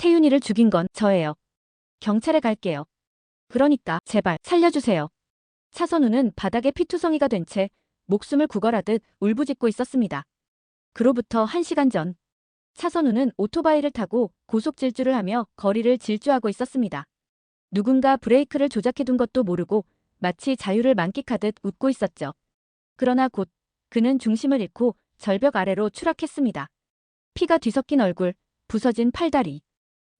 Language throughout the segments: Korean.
태윤이를 죽인 건 저예요. 경찰에 갈게요. 그러니까 제발 살려주세요. 차선우는 바닥에 피투성이가 된 채 목숨을 구걸하듯 울부짖고 있었습니다. 그로부터 1시간 전, 차선우는 오토바이를 타고 고속 질주를 하며 거리를 질주하고 있었습니다. 누군가 브레이크를 조작해둔 것도 모르고 마치 자유를 만끽하듯 웃고 있었죠. 그러나 곧 그는 중심을 잃고 절벽 아래로 추락했습니다. 피가 뒤섞인 얼굴, 부서진 팔다리.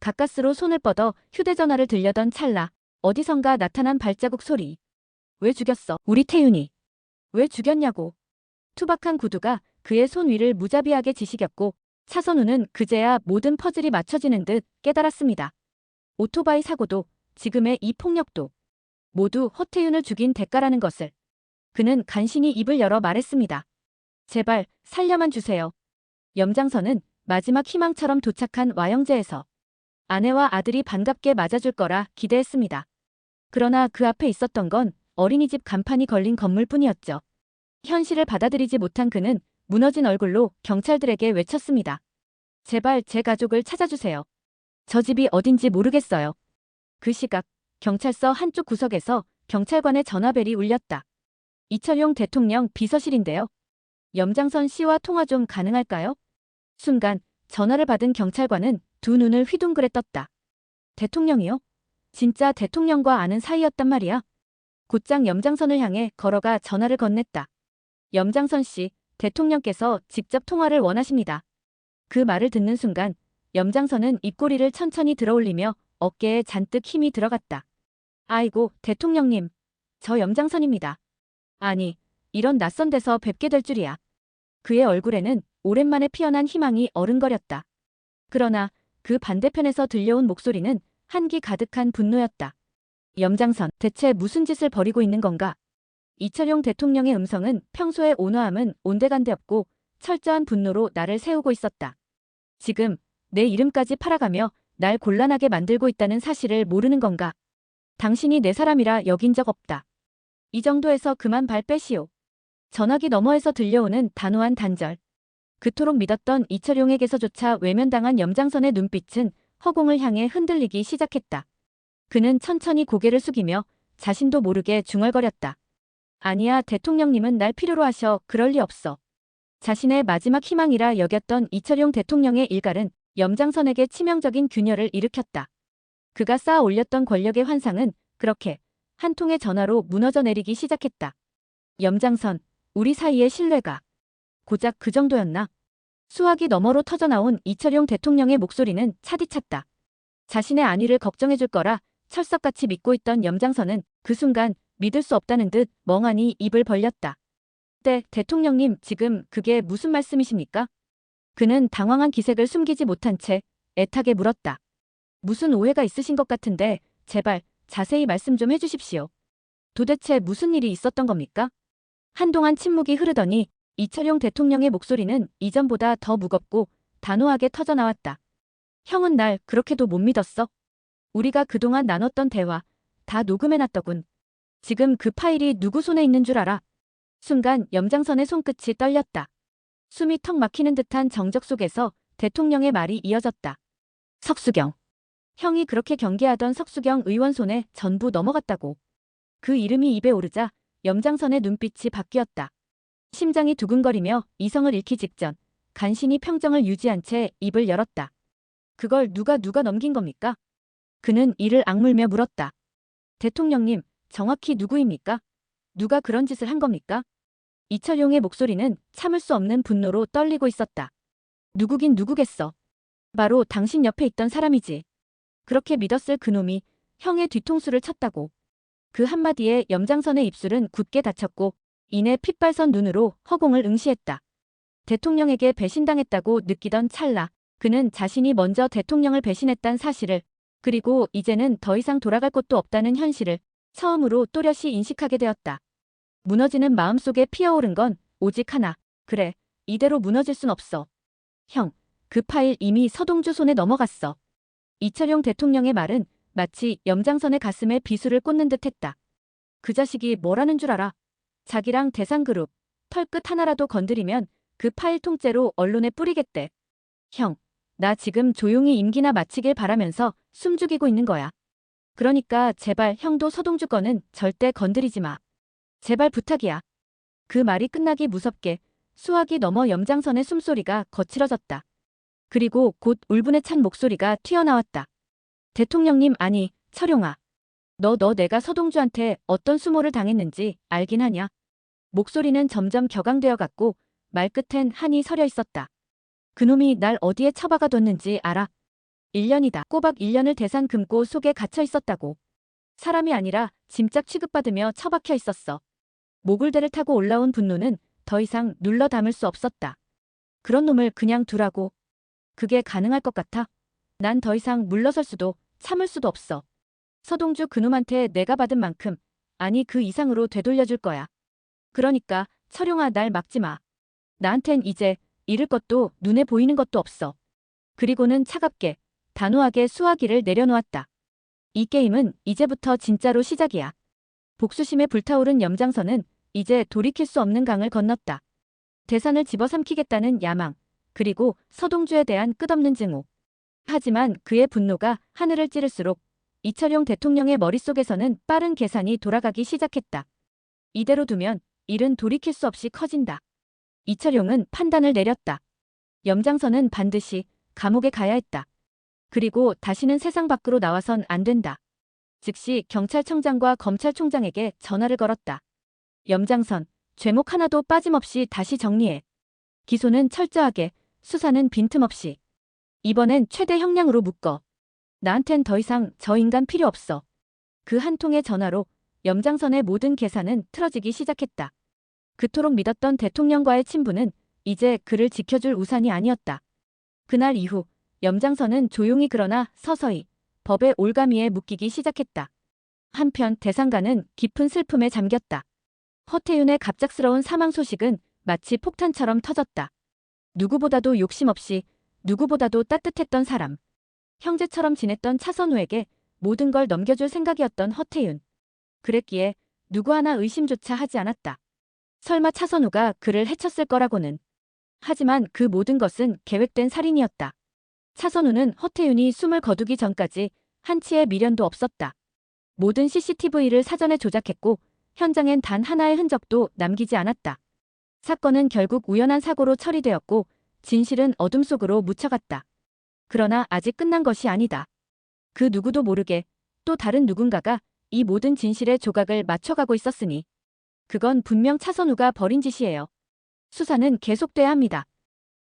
가까스로 손을 뻗어 휴대전화를 들려던 찰나 어디선가 나타난 발자국 소리. 왜 죽였어? 우리 태윤이. 왜 죽였냐고. 투박한 구두가 그의 손 위를 무자비하게 지시겼고 차선우는 그제야 모든 퍼즐이 맞춰지는 듯 깨달았습니다. 오토바이 사고도 지금의 이 폭력도 모두 허태윤을 죽인 대가라는 것을. 그는 간신히 입을 열어 말했습니다. 제발 살려만 주세요. 염장선은 마지막 희망처럼 도착한 와영제에서 아내와 아들이 반갑게 맞아줄 거라 기대했습니다. 그러나 그 앞에 있었던 건 어린이집 간판이 걸린 건물뿐이었죠. 현실을 받아들이지 못한 그는 무너진 얼굴로 경찰들에게 외쳤습니다. 제발 제 가족을 찾아주세요. 저 집이 어딘지 모르겠어요. 그 시각 경찰서 한쪽 구석에서 경찰관의 전화벨이 울렸다. 이철용 대통령 비서실인데요. 염장선 씨와 통화 좀 가능할까요? 순간 전화를 받은 경찰관은 두 눈을 휘둥그레 떴다. 대통령이요? 진짜 대통령과 아는 사이였단 말이야? 곧장 염장선을 향해 걸어가 전화를 건넸다. 염장선 씨, 대통령께서 직접 통화를 원하십니다. 그 말을 듣는 순간 염장선은 입꼬리를 천천히 들어올리며 어깨에 잔뜩 힘이 들어갔다. 아이고, 대통령님. 저 염장선입니다. 아니, 이런 낯선 데서 뵙게 될 줄이야. 그의 얼굴에는 오랜만에 피어난 희망이 어른거렸다. 그러나 그 반대편에서 들려온 목소리는 한기 가득한 분노였다. 염장선, 대체 무슨 짓을 벌이고 있는 건가? 이철용 대통령의 음성은 평소의 온화함은 온데간데 없고 철저한 분노로 나를 세우고 있었다. 지금 내 이름까지 팔아가며 날 곤란하게 만들고 있다는 사실을 모르는 건가? 당신이 내 사람이라 여긴 적 없다. 이 정도에서 그만 발 빼시오. 전화기 너머에서 들려오는 단호한 단절. 그토록 믿었던 이철용에게서조차 외면당한 염장선의 눈빛은 허공을 향해 흔들리기 시작했다. 그는 천천히 고개를 숙이며 자신도 모르게 중얼거렸다. 아니야, 대통령님은 날 필요로 하셔. 그럴 리 없어. 자신의 마지막 희망이라 여겼던 이철용 대통령의 일갈은 염장선에게 치명적인 균열을 일으켰다. 그가 쌓아 올렸던 권력의 환상은 그렇게 한 통의 전화로 무너져 내리기 시작했다. 염장선, 우리 사이의 신뢰가 고작 그 정도였나? 수화기 너머로 터져나온 이철용 대통령의 목소리는 차디찼다. 자신의 안위를 걱정해줄 거라 철석같이 믿고 있던 염장선은 그 순간 믿을 수 없다는 듯 멍하니 입을 벌렸다. 네, 대통령님, 지금 그게 무슨 말씀이십니까? 그는 당황한 기색을 숨기지 못한 채 애타게 물었다. 무슨 오해가 있으신 것 같은데 제발 자세히 말씀 좀 해주십시오. 도대체 무슨 일이 있었던 겁니까? 한동안 침묵이 흐르더니 이철용 대통령의 목소리는 이전보다 더 무겁고 단호하게 터져나왔다. 형은 날 그렇게도 못 믿었어? 우리가 그동안 나눴던 대화 다 녹음해놨더군. 지금 그 파일이 누구 손에 있는 줄 알아? 순간 염장선의 손끝이 떨렸다. 숨이 턱 막히는 듯한 정적 속에서 대통령의 말이 이어졌다. 석수경. 형이 그렇게 경계하던 석수경 의원 손에 전부 넘어갔다고. 그 이름이 입에 오르자 염장선의 눈빛이 바뀌었다. 심장이 두근거리며 이성을 잃기 직전 간신히 평정을 유지한 채 입을 열었다. 그걸 누가 넘긴 겁니까? 그는 이를 악물며 물었다. 대통령님, 정확히 누구입니까? 누가 그런 짓을 한 겁니까? 이철용의 목소리는 참을 수 없는 분노로 떨리고 있었다. 누구긴 누구겠어. 바로 당신 옆에 있던 사람이지. 그렇게 믿었을 그놈이 형의 뒤통수를 쳤다고. 그 한마디에 염장선의 입술은 굳게 닫혔고 이내 핏발선 눈으로 허공을 응시했다. 대통령에게 배신당했다고 느끼던 찰나 그는 자신이 먼저 대통령을 배신했다는 사실을 그리고 이제는 더 이상 돌아갈 곳도 없다는 현실을 처음으로 또렷이 인식하게 되었다. 무너지는 마음속에 피어오른 건 오직 하나. 그래, 이대로 무너질 순 없어. 형, 그 파일 이미 서동주 손에 넘어갔어. 이철용 대통령의 말은 마치 염장선의 가슴에 비수를 꽂는 듯했다. 그 자식이 뭐라는 줄 알아? 자기랑 대상그룹, 털끝 하나라도 건드리면 그 파일 통째로 언론에 뿌리겠대. 형, 나 지금 조용히 임기나 마치길 바라면서 숨죽이고 있는 거야. 그러니까 제발 형도 서동주 거는 절대 건드리지 마. 제발 부탁이야. 그 말이 끝나기 무섭게 수화기 넘어 염장선의 숨소리가 거칠어졌다. 그리고 곧 울분에 찬 목소리가 튀어나왔다. 대통령님 아니, 철용아. 너 내가 서동주한테 어떤 수모를 당했는지 알긴 하냐? 목소리는 점점 격앙되어 갔고 말끝엔 한이 서려 있었다. 그놈이 날 어디에 처박아 뒀는지 알아? 1년이다. 꼬박 1년을 대산 금고 속에 갇혀 있었다고. 사람이 아니라 짐짝 취급받으며 처박혀 있었어. 모굴대를 타고 올라온 분노는 더 이상 눌러 담을 수 없었다. 그런 놈을 그냥 두라고. 그게 가능할 것 같아? 난 더 이상 물러설 수도 참을 수도 없어. 서동주 그놈한테 내가 받은 만큼, 아니 그 이상으로 되돌려줄 거야. 그러니까 철용아 날 막지 마. 나한텐 이제 잃을 것도 눈에 보이는 것도 없어. 그리고는 차갑게, 단호하게 수화기를 내려놓았다. 이 게임은 이제부터 진짜로 시작이야. 복수심에 불타오른 염장선은 이제 돌이킬 수 없는 강을 건넜다. 대산을 집어삼키겠다는 야망, 그리고 서동주에 대한 끝없는 증오. 하지만 그의 분노가 하늘을 찌를수록 이철용 대통령의 머릿속에서는 빠른 계산이 돌아가기 시작했다. 이대로 두면 일은 돌이킬 수 없이 커진다. 이철용은 판단을 내렸다. 염장선은 반드시 감옥에 가야 했다. 그리고 다시는 세상 밖으로 나와선 안 된다. 즉시 경찰청장과 검찰총장에게 전화를 걸었다. 염장선, 죄목 하나도 빠짐없이 다시 정리해. 기소는 철저하게, 수사는 빈틈없이. 이번엔 최대 형량으로 묶어. 나한텐 더 이상 저 인간 필요 없어. 그 한 통의 전화로 염장선의 모든 계산은 틀어지기 시작했다. 그토록 믿었던 대통령과의 친분은 이제 그를 지켜줄 우산이 아니었다. 그날 이후 염장선은 조용히 그러나 서서히 법의 올가미에 묶이기 시작했다. 한편 대상가는 깊은 슬픔에 잠겼다. 허태윤의 갑작스러운 사망 소식은 마치 폭탄처럼 터졌다. 누구보다도 욕심 없이, 누구보다도 따뜻했던 사람. 형제처럼 지냈던 차선우에게 모든 걸 넘겨줄 생각이었던 허태윤. 그랬기에 누구 하나 의심조차 하지 않았다. 설마 차선우가 그를 해쳤을 거라고는. 하지만 그 모든 것은 계획된 살인이었다. 차선우는 허태윤이 숨을 거두기 전까지 한치의 미련도 없었다. 모든 CCTV를 사전에 조작했고 현장엔 단 하나의 흔적도 남기지 않았다. 사건은 결국 우연한 사고로 처리되었고 진실은 어둠 속으로 묻혀갔다. 그러나 아직 끝난 것이 아니다. 그 누구도 모르게 또 다른 누군가가 이 모든 진실의 조각을 맞춰가고 있었으니 그건 분명 차선우가 벌인 짓이에요. 수사는 계속돼야 합니다.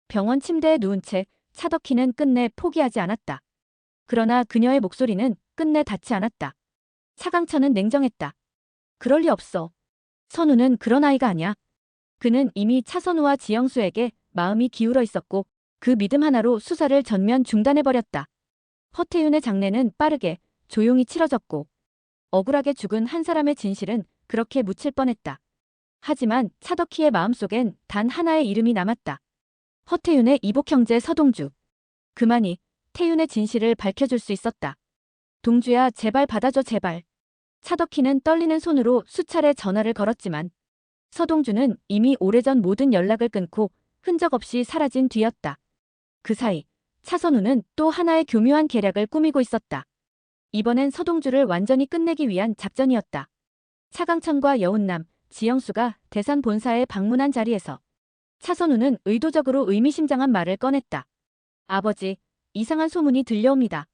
병원 침대에 누운 채 차덕희는 끝내 포기하지 않았다. 그러나 그녀의 목소리는 끝내 닿지 않았다. 차강천은 냉정했다. 그럴 리 없어. 선우는 그런 아이가 아니야. 그는 이미 차선우와 지영수에게 마음이 기울어 있었고 그 믿음 하나로 수사를 전면 중단해버렸다. 허태윤의 장례는 빠르게 조용히 치러졌고 억울하게 죽은 한 사람의 진실은 그렇게 묻힐 뻔했다. 하지만 차덕희의 마음속엔 단 하나의 이름이 남았다. 허태윤의 이복 형제 서동주. 그만이 태윤의 진실을 밝혀줄 수 있었다. 동주야 제발 받아줘 제발. 차덕희는 떨리는 손으로 수차례 전화를 걸었지만 서동주는 이미 오래전 모든 연락을 끊고 흔적 없이 사라진 뒤였다. 그 사이 차선우는 또 하나의 교묘한 계략을 꾸미고 있었다. 이번엔 서동주를 완전히 끝내기 위한 작전이었다. 차강천과 여운남, 지영수가 대산 본사에 방문한 자리에서 차선우는 의도적으로 의미심장한 말을 꺼냈다. 아버지, 이상한 소문이 들려옵니다.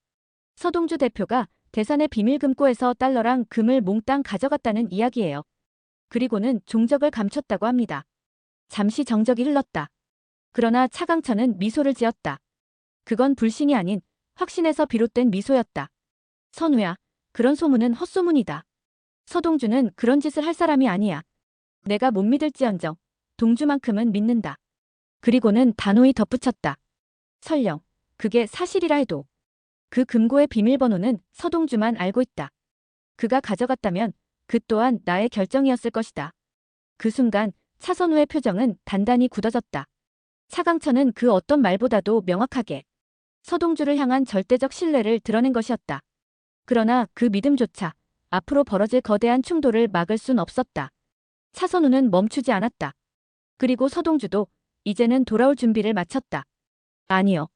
서동주 대표가 대산의 비밀금고에서 달러랑 금을 몽땅 가져갔다는 이야기예요. 그리고는 종적을 감췄다고 합니다. 잠시 정적이 흘렀다. 그러나 차강천은 미소를 지었다. 그건 불신이 아닌 확신에서 비롯된 미소였다. 선우야, 그런 소문은 헛소문이다. 서동주는 그런 짓을 할 사람이 아니야. 내가 못 믿을지언정 동주만큼은 믿는다. 그리고는 단호히 덧붙였다. 설령 그게 사실이라 해도 그 금고의 비밀번호는 서동주만 알고 있다. 그가 가져갔다면 그 또한 나의 결정이었을 것이다. 그 순간 차선우의 표정은 단단히 굳어졌다. 차강천은 그 어떤 말보다도 명확하게 서동주를 향한 절대적 신뢰를 드러낸 것이었다. 그러나 그 믿음조차 앞으로 벌어질 거대한 충돌을 막을 순 없었다. 차선우는 멈추지 않았다. 그리고 서동주도 이제는 돌아올 준비를 마쳤다. 아니요.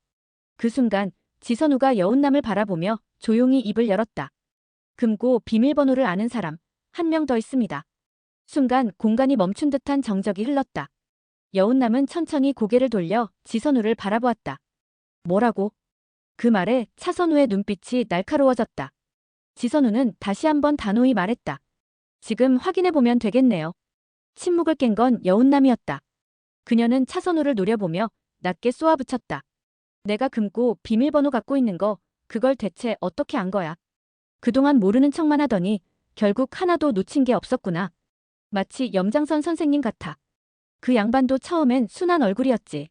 그 순간 지선우가 여운남을 바라보며 조용히 입을 열었다. 금고 비밀번호를 아는 사람 한 명 더 있습니다. 순간 공간이 멈춘 듯한 정적이 흘렀다. 여운남은 천천히 고개를 돌려 지선우를 바라보았다. 뭐라고? 그 말에 차선우의 눈빛이 날카로워졌다. 지선우는 다시 한번 단호히 말했다. 지금 확인해보면 되겠네요. 침묵을 깬 건 여운남이었다. 그녀는 차선우를 노려보며 낮게 쏘아붙였다. 내가 금고 비밀번호 갖고 있는 거 그걸 대체 어떻게 안 거야? 그동안 모르는 척만 하더니 결국 하나도 놓친 게 없었구나. 마치 염장선 선생님 같아. 그 양반도 처음엔 순한 얼굴이었지.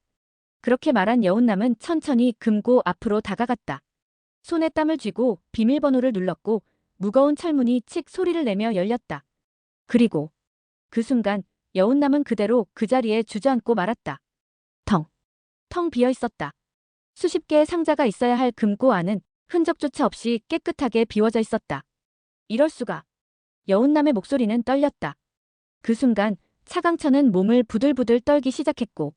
그렇게 말한 여운남은 천천히 금고 앞으로 다가갔다. 손에 땀을 쥐고 비밀번호를 눌렀고 무거운 철문이 칙 소리를 내며 열렸다. 그리고 그 순간 여운남은 그대로 그 자리에 주저앉고 말았다. 텅 비어 있었다. 수십 개의 상자가 있어야 할 금고 안은 흔적조차 없이 깨끗하게 비워져 있었다. 이럴 수가. 여운남의 목소리는 떨렸다. 그 순간 차강천은 몸을 부들부들 떨기 시작했고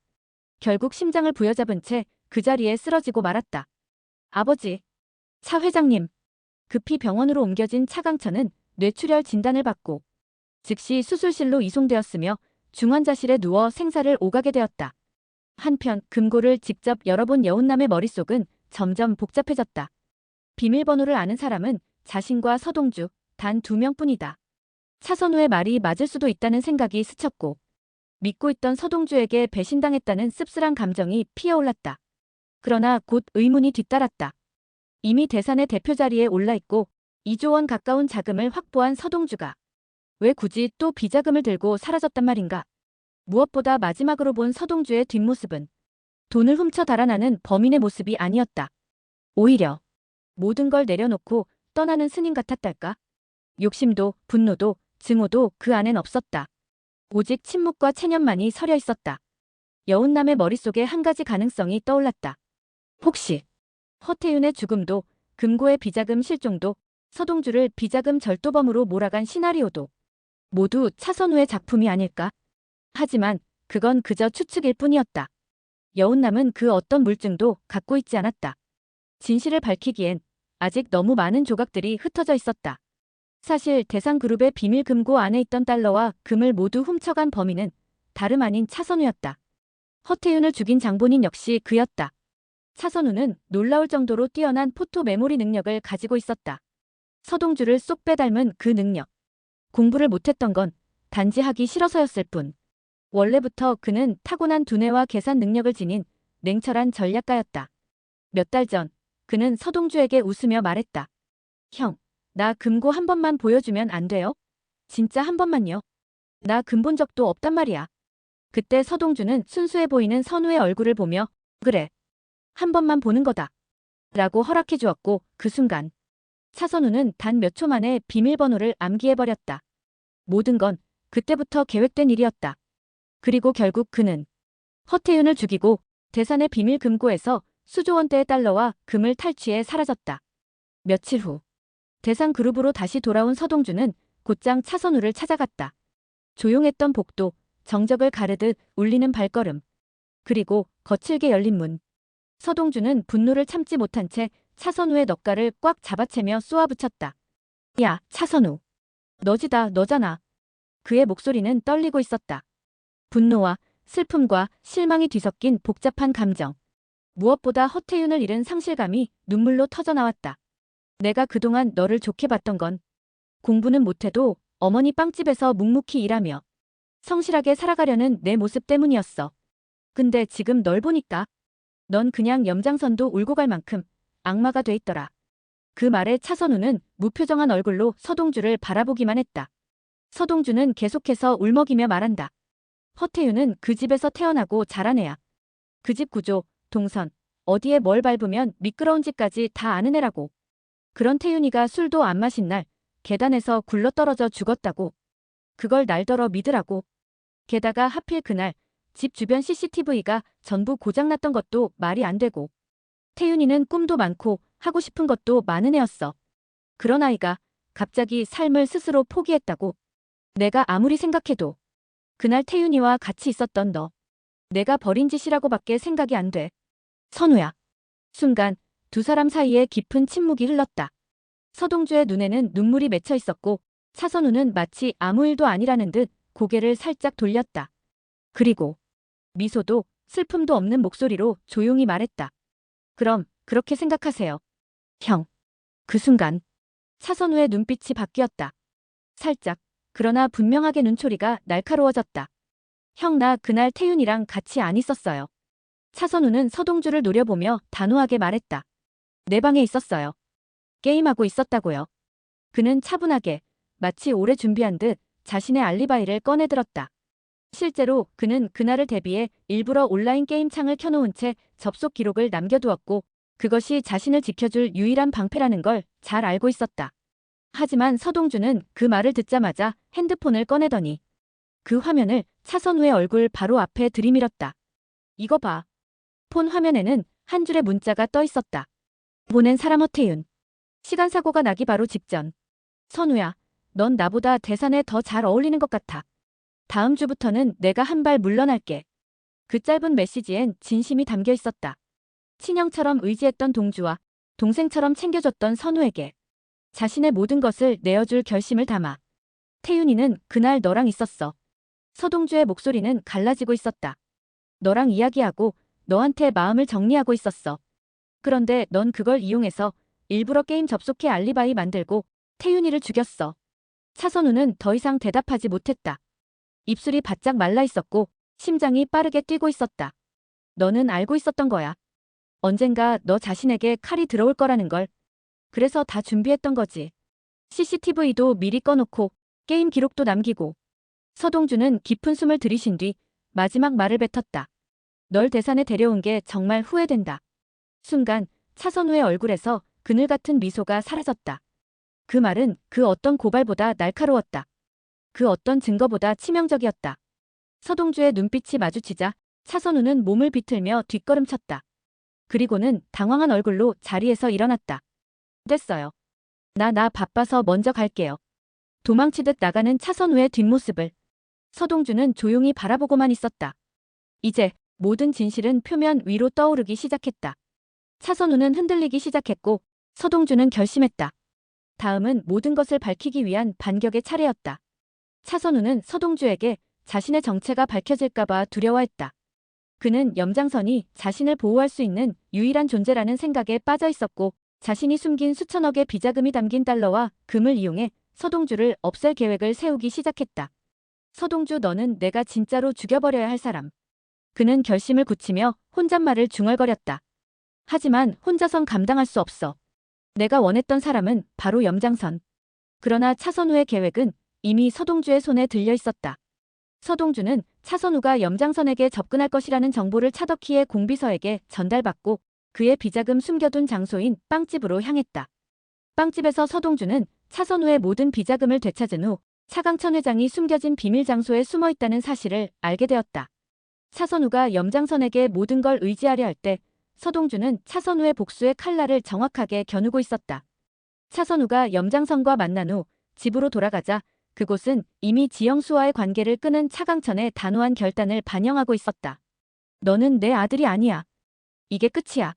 결국 심장을 부여잡은 채 그 자리에 쓰러지고 말았다. 아버지. 차 회장님. 급히 병원으로 옮겨진 차강천은 뇌출혈 진단을 받고 즉시 수술실로 이송되었으며 중환자실에 누워 생사를 오가게 되었다. 한편 금고를 직접 열어본 여운남의 머릿속은 점점 복잡해졌다. 비밀번호를 아는 사람은 자신과 서동주 단 2명뿐이다. 차선우의 말이 맞을 수도 있다는 생각이 스쳤고 믿고 있던 서동주에게 배신당했다는 씁쓸한 감정이 피어올랐다. 그러나 곧 의문이 뒤따랐다. 이미 대산의 대표 자리에 올라있고 2조 원 가까운 자금을 확보한 서동주가 왜 굳이 또 비자금을 들고 사라졌단 말인가? 무엇보다 마지막으로 본 서동주의 뒷모습은 돈을 훔쳐 달아나는 범인의 모습이 아니었다. 오히려 모든 걸 내려놓고 떠나는 스님 같았달까? 욕심도 분노도 증오도 그 안엔 없었다. 오직 침묵과 체념만이 서려 있었다. 여운남의 머릿속에 한 가지 가능성이 떠올랐다. 혹시 허태윤의 죽음도 금고의 비자금 실종도 서동주를 비자금 절도범으로 몰아간 시나리오도 모두 차선우의 작품이 아닐까? 하지만 그건 그저 추측일 뿐이었다. 여운남은 그 어떤 물증도 갖고 있지 않았다. 진실을 밝히기엔 아직 너무 많은 조각들이 흩어져 있었다. 사실 대상그룹의 비밀 금고 안에 있던 달러와 금을 모두 훔쳐간 범인은 다름 아닌 차선우였다. 허태윤을 죽인 장본인 역시 그였다. 차선우는 놀라울 정도로 뛰어난 포토 메모리 능력을 가지고 있었다. 서동주를 쏙 빼닮은 그 능력. 공부를 못했던 건 단지 하기 싫어서였을 뿐. 원래부터 그는 타고난 두뇌와 계산 능력을 지닌 냉철한 전략가였다. 몇 달 전 그는 서동주에게 웃으며 말했다. 형, 나 금고 한 번만 보여주면 안 돼요? 진짜 한 번만요. 나 금 본 적도 없단 말이야. 그때 서동주는 순수해 보이는 선우의 얼굴을 보며 그래. 한 번만 보는 거다. 라고 허락해 주었고 그 순간 차선우는 단 몇 초 만에 비밀번호를 암기해버렸다. 모든 건 그때부터 계획된 일이었다. 그리고 결국 그는 허태윤을 죽이고 대산의 비밀 금고에서 수조 원대의 달러와 금을 탈취해 사라졌다. 며칠 후 대산 그룹으로 다시 돌아온 서동주는 곧장 차선우를 찾아갔다. 조용했던 복도, 정적을 가르듯 울리는 발걸음, 그리고 거칠게 열린 문. 서동주는 분노를 참지 못한 채 차선우의 넋가를 꽉 잡아채며 쏘아붙였다. 야, 차선우. 너잖아. 그의 목소리는 떨리고 있었다. 분노와 슬픔과 실망이 뒤섞인 복잡한 감정. 무엇보다 허태윤을 잃은 상실감이 눈물로 터져나왔다. 내가 그동안 너를 좋게 봤던 건 공부는 못해도 어머니 빵집에서 묵묵히 일하며 성실하게 살아가려는 내 모습 때문이었어. 근데 지금 널 보니까 넌 그냥 염장선도 울고 갈 만큼 악마가 돼 있더라. 그 말에 차선우는 무표정한 얼굴로 서동주를 바라보기만 했다. 서동주는 계속해서 울먹이며 말한다. 허태윤은 그 집에서 태어나고 자란 애야. 그 집 구조, 동선, 어디에 뭘 밟으면 미끄러운 집까지 다 아는 애라고. 그런 태윤이가 술도 안 마신 날 계단에서 굴러떨어져 죽었다고. 그걸 날더러 믿으라고. 게다가 하필 그날 집 주변 CCTV가 전부 고장났던 것도 말이 안 되고. 태윤이는 꿈도 많고 하고 싶은 것도 많은 애였어. 그런 아이가 갑자기 삶을 스스로 포기했다고. 내가 아무리 생각해도 그날 태윤이와 같이 있었던 너. 내가 버린 짓이라고밖에 생각이 안 돼. 선우야. 순간 두 사람 사이에 깊은 침묵이 흘렀다. 서동주의 눈에는 눈물이 맺혀 있었고 차선우는 마치 아무 일도 아니라는 듯 고개를 살짝 돌렸다. 그리고 미소도 슬픔도 없는 목소리로 조용히 말했다. 그럼 그렇게 생각하세요. 형. 그 순간 차선우의 눈빛이 바뀌었다. 살짝, 그러나 분명하게 눈초리가 날카로워졌다. 형, 나 그날 태윤이랑 같이 안 있었어요. 차선우는 서동주를 노려보며 단호하게 말했다. 내 방에 있었어요. 게임하고 있었다고요. 그는 차분하게, 마치 오래 준비한 듯 자신의 알리바이를 꺼내들었다. 실제로 그는 그날을 대비해 일부러 온라인 게임 창을 켜놓은 채 접속 기록을 남겨두었고 그것이 자신을 지켜줄 유일한 방패라는 걸 잘 알고 있었다. 하지만 서동주는 그 말을 듣자마자 핸드폰을 꺼내더니 그 화면을 차선우의 얼굴 바로 앞에 들이밀었다. 이거 봐. 폰 화면에는 한 줄의 문자가 떠 있었다. 보낸 사람 허태윤. 시간 사고가 나기 바로 직전. 선우야, 넌 나보다 대산에 더 잘 어울리는 것 같아. 다음 주부터는 내가 한 발 물러날게. 그 짧은 메시지엔 진심이 담겨 있었다. 친형처럼 의지했던 동주와 동생처럼 챙겨줬던 선우에게 자신의 모든 것을 내어줄 결심을 담아. 태윤이는 그날 너랑 있었어. 서동주의 목소리는 갈라지고 있었다. 너랑 이야기하고 너한테 마음을 정리하고 있었어. 그런데 넌 그걸 이용해서 일부러 게임 접속해 알리바이 만들고 태윤이를 죽였어. 차선우는 더 이상 대답하지 못했다. 입술이 바짝 말라 있었고 심장이 빠르게 뛰고 있었다. 너는 알고 있었던 거야. 언젠가 너 자신에게 칼이 들어올 거라는 걸. 그래서 다 준비했던 거지. CCTV도 미리 꺼놓고 게임 기록도 남기고. 서동주는 깊은 숨을 들이쉰 뒤 마지막 말을 뱉었다. 널 대산에 데려온 게 정말 후회된다. 순간 차선우의 얼굴에서 그늘 같은 미소가 사라졌다. 그 말은 그 어떤 고발보다 날카로웠다. 그 어떤 증거보다 치명적이었다. 서동주의 눈빛이 마주치자 차선우는 몸을 비틀며 뒷걸음쳤다. 그리고는 당황한 얼굴로 자리에서 일어났다. 됐어요. 나 바빠서 먼저 갈게요. 도망치듯 나가는 차선우의 뒷모습을 서동주는 조용히 바라보고만 있었다. 이제 모든 진실은 표면 위로 떠오르기 시작했다. 차선우는 흔들리기 시작했고 서동주는 결심했다. 다음은 모든 것을 밝히기 위한 반격의 차례였다. 차선우는 서동주에게 자신의 정체가 밝혀질까봐 두려워했다. 그는 염장선이 자신을 보호할 수 있는 유일한 존재라는 생각에 빠져 있었고 자신이 숨긴 수천억의 비자금이 담긴 달러와 금을 이용해 서동주를 없앨 계획을 세우기 시작했다. 서동주, 너는 내가 진짜로 죽여버려야 할 사람. 그는 결심을 굳히며 혼잣말을 중얼거렸다. 하지만 혼자선 감당할 수 없어. 내가 원했던 사람은 바로 염장선. 그러나 차선우의 계획은 이미 서동주의 손에 들려 있었다. 서동주는 차선우가 염장선에게 접근할 것이라는 정보를 차덕희의 공비서에게 전달받고 그의 비자금 숨겨둔 장소인 빵집으로 향했다. 빵집에서 서동주는 차선우의 모든 비자금을 되찾은 후 차강천 회장이 숨겨진 비밀 장소에 숨어 있다는 사실을 알게 되었다. 차선우가 염장선에게 모든 걸 의지하려 할 때 서동주는 차선우의 복수의 칼날을 정확하게 겨누고 있었다. 차선우가 염장선과 만난 후 집으로 돌아가자 그곳은 이미 지영수와의 관계를 끊은 차강천의 단호한 결단을 반영하고 있었다. 너는 내 아들이 아니야. 이게 끝이야.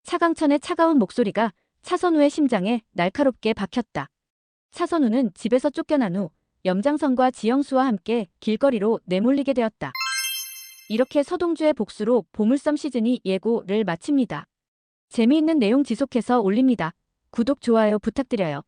차강천의 차가운 목소리가 차선우의 심장에 날카롭게 박혔다. 차선우는 집에서 쫓겨난 후 염장선과 지영수와 함께 길거리로 내몰리게 되었다. 이렇게 서동주의 복수로 보물섬 시즌2 예고를 마칩니다. 재미있는 내용 지속해서 올립니다. 구독, 좋아요 부탁드려요.